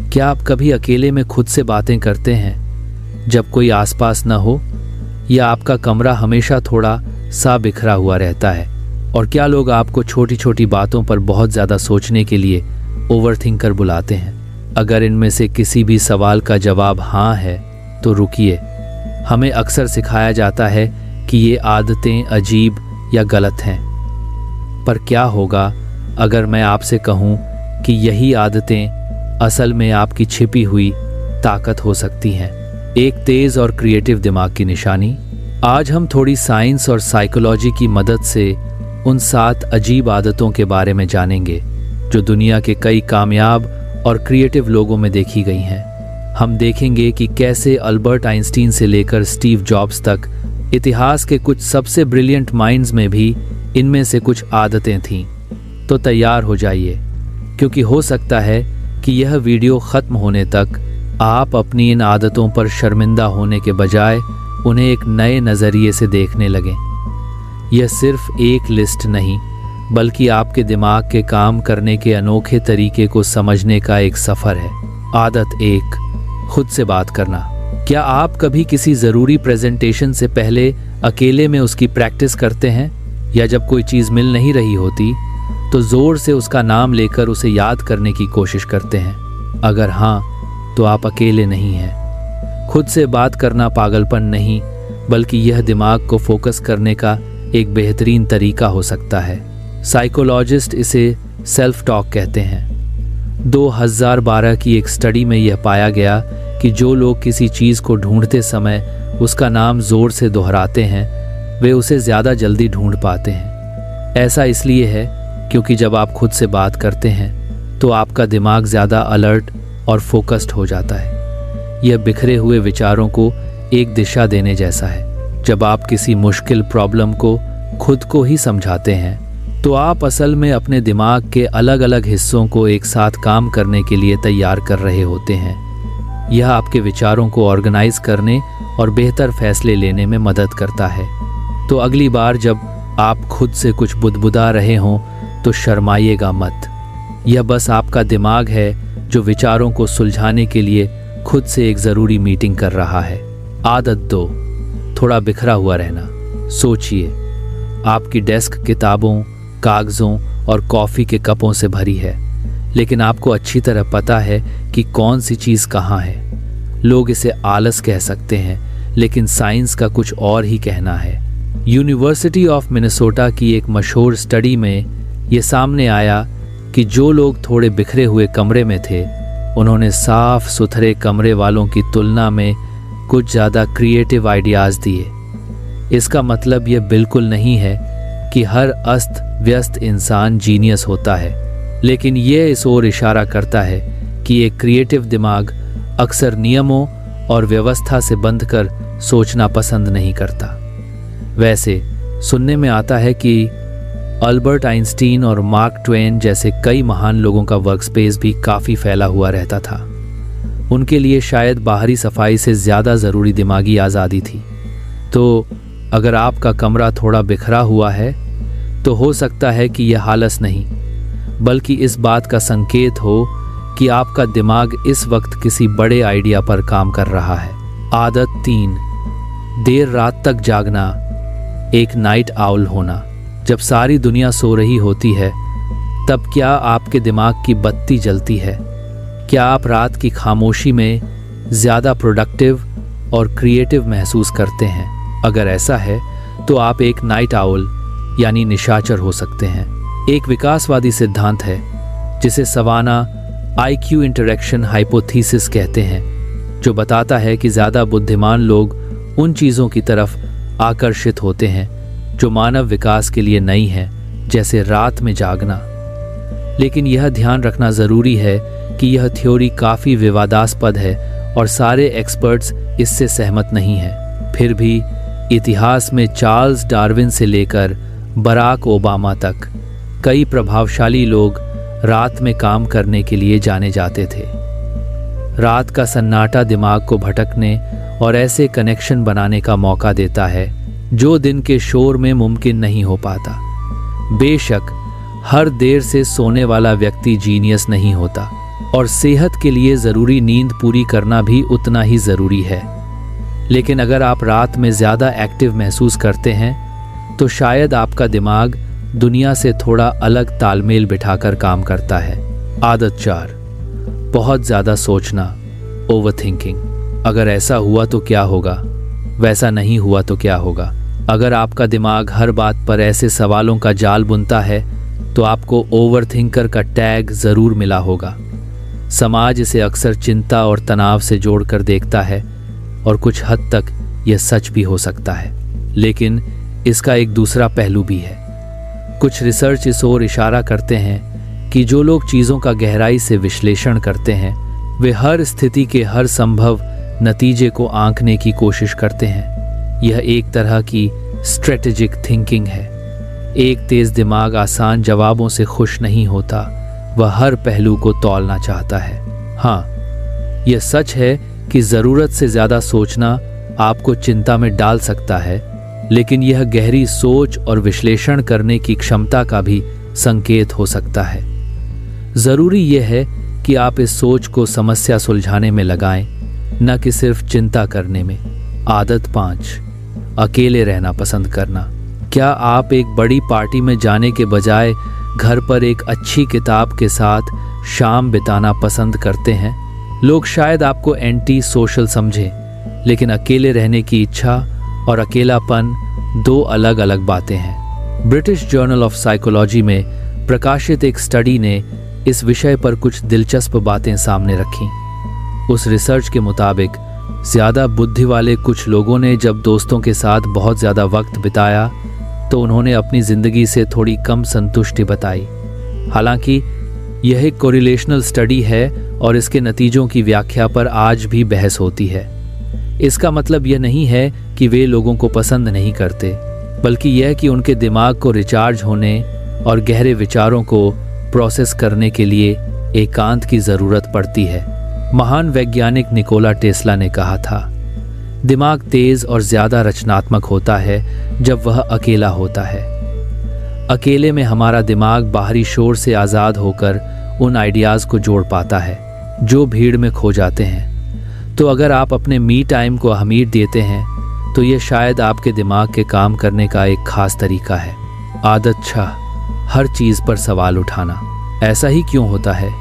क्या आप कभी अकेले में खुद से बातें करते हैं जब कोई आसपास न हो, या आपका कमरा हमेशा थोड़ा सा बिखरा हुआ रहता है? और क्या लोग आपको छोटी छोटी बातों पर बहुत ज़्यादा सोचने के लिए ओवरथिंकर बुलाते हैं? अगर इनमें से किसी भी सवाल का जवाब हाँ है तो रुकिए। हमें अक्सर सिखाया जाता है कि ये आदतें अजीब या गलत हैं, पर क्या होगा अगर मैं आपसे कहूँ कि यही आदतें असल में आपकी छिपी हुई ताकत हो सकती हैं, एक तेज और क्रिएटिव दिमाग की निशानी? आज हम थोड़ी साइंस और साइकोलॉजी की मदद से उन 7 अजीब आदतों के बारे में जानेंगे जो दुनिया के कई कामयाब और क्रिएटिव लोगों में देखी गई हैं। हम देखेंगे कि कैसे अल्बर्ट आइंस्टीन से लेकर स्टीव जॉब्स तक इतिहास के कुछ सबसे ब्रिलियंट माइंड्स में भी इनमें से कुछ आदतें थीं। तो तैयार हो जाइए, क्योंकि हो सकता है कि यह वीडियो ख़त्म होने तक आप अपनी इन आदतों पर शर्मिंदा होने के बजाय उन्हें एक नए नज़रिए से देखने लगें। यह सिर्फ एक लिस्ट नहीं, बल्कि आपके दिमाग के काम करने के अनोखे तरीके को समझने का एक सफ़र है। आदत 1, खुद से बात करना। क्या आप कभी किसी ज़रूरी प्रेजेंटेशन से पहले अकेले में उसकी प्रैक्टिस करते हैं, या जब कोई चीज़ मिल नहीं रही होती तो ज़ोर से उसका नाम लेकर उसे याद करने की कोशिश करते हैं? अगर हाँ, तो आप अकेले नहीं हैं। खुद से बात करना पागलपन नहीं, बल्कि यह दिमाग को फोकस करने का एक बेहतरीन तरीका हो सकता है। साइकोलॉजिस्ट इसे सेल्फ टॉक कहते हैं। 2012 की एक स्टडी में यह पाया गया कि जो लोग किसी चीज़ को ढूंढते समय उसका नाम ज़ोर से दोहराते हैं, वे उसे ज़्यादा जल्दी ढूंढ पाते हैं। ऐसा इसलिए है क्योंकि जब आप खुद से बात करते हैं तो आपका दिमाग ज़्यादा अलर्ट और फोकस्ड हो जाता है। यह बिखरे हुए विचारों को एक दिशा देने जैसा है। जब आप किसी मुश्किल प्रॉब्लम को खुद को ही समझाते हैं तो आप असल में अपने दिमाग के अलग अलग हिस्सों को एक साथ काम करने के लिए तैयार कर रहे होते हैं। यह आपके विचारों को ऑर्गेनाइज करने और बेहतर फैसले लेने में मदद करता है। तो अगली बार जब आप खुद से कुछ बुदबुदा रहे हों तो शर्माइएगा मत। यह बस आपका दिमाग है जो विचारों को सुलझाने के लिए खुद से एक ज़रूरी मीटिंग कर रहा है। आदत 2, थोड़ा बिखरा हुआ रहना। सोचिए, आपकी डेस्क किताबों, कागज़ों और कॉफ़ी के कपों से भरी है, लेकिन आपको अच्छी तरह पता है कि कौन सी चीज़ कहाँ है। लोग इसे आलस कह सकते हैं, लेकिन साइंस का कुछ और ही कहना है। यूनिवर्सिटी ऑफ मिनेसोटा की एक मशहूर स्टडी में ये सामने आया कि जो लोग थोड़े बिखरे हुए कमरे में थे, उन्होंने साफ सुथरे कमरे वालों की तुलना में कुछ ज़्यादा क्रिएटिव आइडियाज़ दिए। इसका मतलब यह बिल्कुल नहीं है कि हर अस्त व्यस्त इंसान जीनियस होता है, लेकिन यह इस ओर इशारा करता है कि एक क्रिएटिव दिमाग अक्सर नियमों और व्यवस्था से बंधकर सोचना पसंद नहीं करता। वैसे सुनने में आता है कि अल्बर्ट आइंस्टीन और मार्क ट्वेन जैसे कई महान लोगों का वर्कस्पेस भी काफ़ी फैला हुआ रहता था। उनके लिए शायद बाहरी सफाई से ज़्यादा ज़रूरी दिमागी आज़ादी थी। तो अगर आपका कमरा थोड़ा बिखरा हुआ है तो हो सकता है कि यह आलस नहीं, बल्कि इस बात का संकेत हो कि आपका दिमाग इस वक्त किसी बड़े आइडिया पर काम कर रहा है। आदत 3, देर रात तक जागना, एक नाइट आउल होना। जब सारी दुनिया सो रही होती है, तब क्या आपके दिमाग की बत्ती जलती है? क्या आप रात की खामोशी में ज़्यादा प्रोडक्टिव और क्रिएटिव महसूस करते हैं? अगर ऐसा है तो आप एक नाइट आउल यानी निशाचर हो सकते हैं। एक विकासवादी सिद्धांत है जिसे सवाना IQ इंटरैक्शन हाइपोथीसिस कहते हैं, जो बताता है कि ज़्यादा बुद्धिमान लोग उन चीज़ों की तरफ आकर्षित होते हैं जो मानव विकास के लिए नई हैं, जैसे रात में जागना। लेकिन यह ध्यान रखना ज़रूरी है कि यह थ्योरी काफ़ी विवादास्पद है और सारे एक्सपर्ट्स इससे सहमत नहीं हैं। फिर भी इतिहास में चार्ल्स डार्विन से लेकर बराक ओबामा तक कई प्रभावशाली लोग रात में काम करने के लिए जाने जाते थे। रात का सन्नाटा दिमाग को भटकने और ऐसे कनेक्शन बनाने का मौका देता है जो दिन के शोर में मुमकिन नहीं हो पाता। बेशक हर देर से सोने वाला व्यक्ति जीनियस नहीं होता, और सेहत के लिए ज़रूरी नींद पूरी करना भी उतना ही ज़रूरी है। लेकिन अगर आप रात में ज़्यादा एक्टिव महसूस करते हैं तो शायद आपका दिमाग दुनिया से थोड़ा अलग तालमेल बिठाकर काम करता है। आदत 4, बहुत ज़्यादा सोचना, ओवरथिंकिंग। अगर ऐसा हुआ तो क्या होगा, वैसा नहीं हुआ तो क्या होगा। अगर आपका दिमाग हर बात पर ऐसे सवालों का जाल बुनता है तो आपको ओवरथिंकर का टैग ज़रूर मिला होगा। समाज इसे अक्सर चिंता और तनाव से जोड़कर देखता है और कुछ हद तक यह सच भी हो सकता है, लेकिन इसका एक दूसरा पहलू भी है। कुछ रिसर्च इस ओर इशारा करते हैं कि जो लोग चीज़ों का गहराई से विश्लेषण करते हैं वे हर स्थिति के हर संभव नतीजे को आंकने की कोशिश करते हैं। यह एक तरह की स्ट्रेटेजिक थिंकिंग है। एक तेज दिमाग आसान जवाबों से खुश नहीं होता, वह हर पहलू को तौलना चाहता है। हाँ, यह सच है कि ज़रूरत से ज़्यादा सोचना आपको चिंता में डाल सकता है, लेकिन यह गहरी सोच और विश्लेषण करने की क्षमता का भी संकेत हो सकता है। ज़रूरी यह है कि आप इस सोच को समस्या सुलझाने में लगाएं, न कि सिर्फ चिंता करने में। आदत 5, अकेले रहना पसंद करना। क्या आप एक बड़ी पार्टी में जाने के बजाय घर पर एक अच्छी किताब के साथ शाम बिताना पसंद करते हैं? लोग शायद आपको एंटी सोशल समझें, लेकिन अकेले रहने की इच्छा और अकेलापन दो अलग अलग बातें हैं। ब्रिटिश जर्नल ऑफ साइकोलॉजी में प्रकाशित एक स्टडी ने इस विषय पर कुछ दिलचस्प बातें सामने रखीं। उस रिसर्च के मुताबिक ज़्यादा बुद्धि वाले कुछ लोगों ने जब दोस्तों के साथ बहुत ज़्यादा वक्त बिताया तो उन्होंने अपनी ज़िंदगी से थोड़ी कम संतुष्टि बताई। हालांकि यह एक कोरिलेशनल स्टडी है और इसके नतीजों की व्याख्या पर आज भी बहस होती है। इसका मतलब यह नहीं है कि वे लोगों को पसंद नहीं करते, बल्कि यह कि उनके दिमाग को रिचार्ज होने और गहरे विचारों को प्रोसेस करने के लिए एकांत की ज़रूरत पड़ती है। महान वैज्ञानिक निकोला टेस्ला ने कहा था, दिमाग तेज और ज़्यादा रचनात्मक होता है जब वह अकेला होता है। अकेले में हमारा दिमाग बाहरी शोर से आज़ाद होकर उन आइडियाज़ को जोड़ पाता है जो भीड़ में खो जाते हैं। तो अगर आप अपने मी टाइम को अहमियत देते हैं तो यह शायद आपके दिमाग के काम करने का एक खास तरीका है। आदत 6, हर चीज़ पर सवाल उठाना। ऐसा ही क्यों होता है?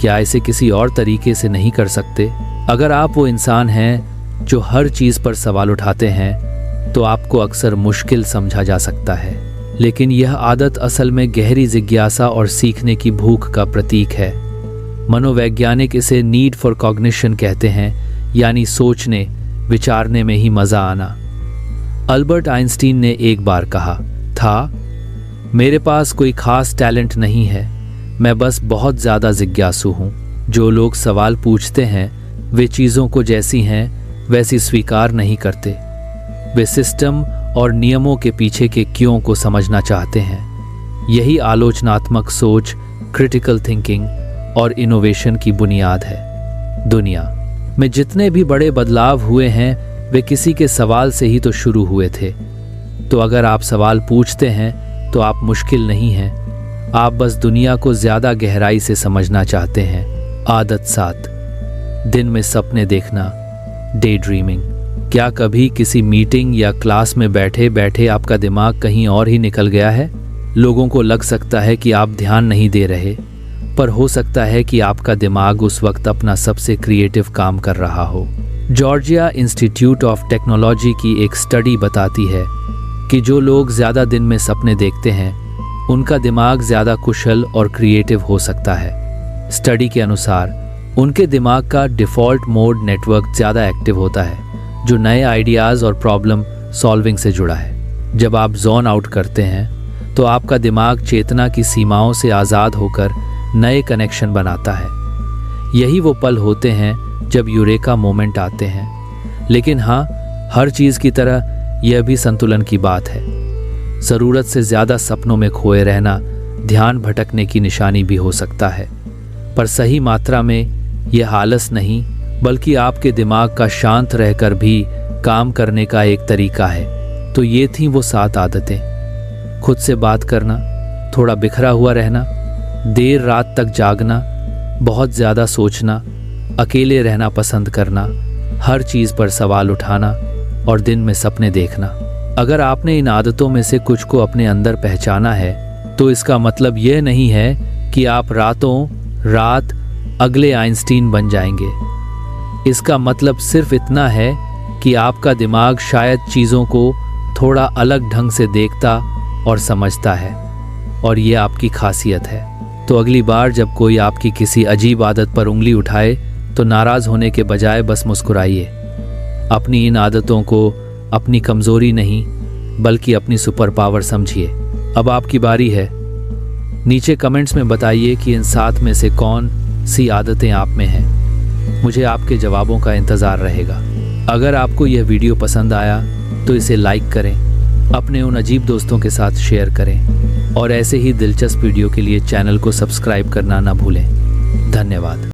क्या इसे किसी और तरीके से नहीं कर सकते? अगर आप वो इंसान हैं जो हर चीज़ पर सवाल उठाते हैं तो आपको अक्सर मुश्किल समझा जा सकता है, लेकिन यह आदत असल में गहरी जिज्ञासा और सीखने की भूख का प्रतीक है। मनोवैज्ञानिक इसे नीड फॉर कॉग्निशन कहते हैं, यानी सोचने विचारने में ही मज़ा आना। अल्बर्ट आइंस्टीन ने एक बार कहा था, मेरे पास कोई खास टैलेंट नहीं है, मैं बस बहुत ज़्यादा जिज्ञासु हूँ। जो लोग सवाल पूछते हैं वे चीज़ों को जैसी हैं वैसी स्वीकार नहीं करते। वे सिस्टम और नियमों के पीछे के क्यों को समझना चाहते हैं। यही आलोचनात्मक सोच, क्रिटिकल थिंकिंग और इनोवेशन की बुनियाद है। दुनिया में जितने भी बड़े बदलाव हुए हैं वे किसी के सवाल से ही तो शुरू हुए थे। तो अगर आप सवाल पूछते हैं तो आप मुश्किल नहीं हैं, आप बस दुनिया को ज़्यादा गहराई से समझना चाहते हैं। आदत 7, दिन में सपने देखना, डे ड्रीमिंग। क्या कभी किसी मीटिंग या क्लास में बैठे बैठे आपका दिमाग कहीं और ही निकल गया है? लोगों को लग सकता है कि आप ध्यान नहीं दे रहे, पर हो सकता है कि आपका दिमाग उस वक्त अपना सबसे क्रिएटिव काम कर रहा हो। जॉर्जिया इंस्टीट्यूट ऑफ टेक्नोलॉजी की एक स्टडी बताती है कि जो लोग ज़्यादा दिन में सपने देखते हैं उनका दिमाग ज़्यादा कुशल और क्रिएटिव हो सकता है। स्टडी के अनुसार उनके दिमाग का डिफ़ॉल्ट मोड नेटवर्क ज़्यादा एक्टिव होता है, जो नए आइडियाज़ और प्रॉब्लम सॉल्विंग से जुड़ा है। जब आप जोन आउट करते हैं तो आपका दिमाग चेतना की सीमाओं से आज़ाद होकर नए कनेक्शन बनाता है। यही वो पल होते हैं जब यूरेका मोमेंट आते हैं। लेकिन हाँ, हर चीज़ की तरह यह भी संतुलन की बात है। ज़रूरत से ज़्यादा सपनों में खोए रहना ध्यान भटकने की निशानी भी हो सकता है, पर सही मात्रा में यह आलस नहीं बल्कि आपके दिमाग का शांत रहकर भी काम करने का एक तरीका है। तो ये थीं वो 7 आदतें। खुद से बात करना, थोड़ा बिखरा हुआ रहना, देर रात तक जागना, बहुत ज़्यादा सोचना, अकेले रहना पसंद करना, हर चीज़ पर सवाल उठाना और दिन में सपने देखना। अगर आपने इन आदतों में से कुछ को अपने अंदर पहचाना है तो इसका मतलब यह नहीं है कि आप रातों रात अगले आइंस्टीन बन जाएंगे। इसका मतलब सिर्फ इतना है कि आपका दिमाग शायद चीज़ों को थोड़ा अलग ढंग से देखता और समझता है, और ये आपकी खासियत है। तो अगली बार जब कोई आपकी किसी अजीब आदत पर उंगली उठाए तो नाराज़ होने के बजाय बस मुस्कुराइए। अपनी इन आदतों को अपनी कमज़ोरी नहीं बल्कि अपनी सुपर पावर समझिए। अब आपकी बारी है। नीचे कमेंट्स में बताइए कि इन 7 में से कौन सी आदतें आप में हैं। मुझे आपके जवाबों का इंतज़ार रहेगा। अगर आपको यह वीडियो पसंद आया तो इसे लाइक करें, अपने उन अजीब दोस्तों के साथ शेयर करें और ऐसे ही दिलचस्प वीडियो के लिए चैनल को सब्सक्राइब करना ना भूलें। धन्यवाद।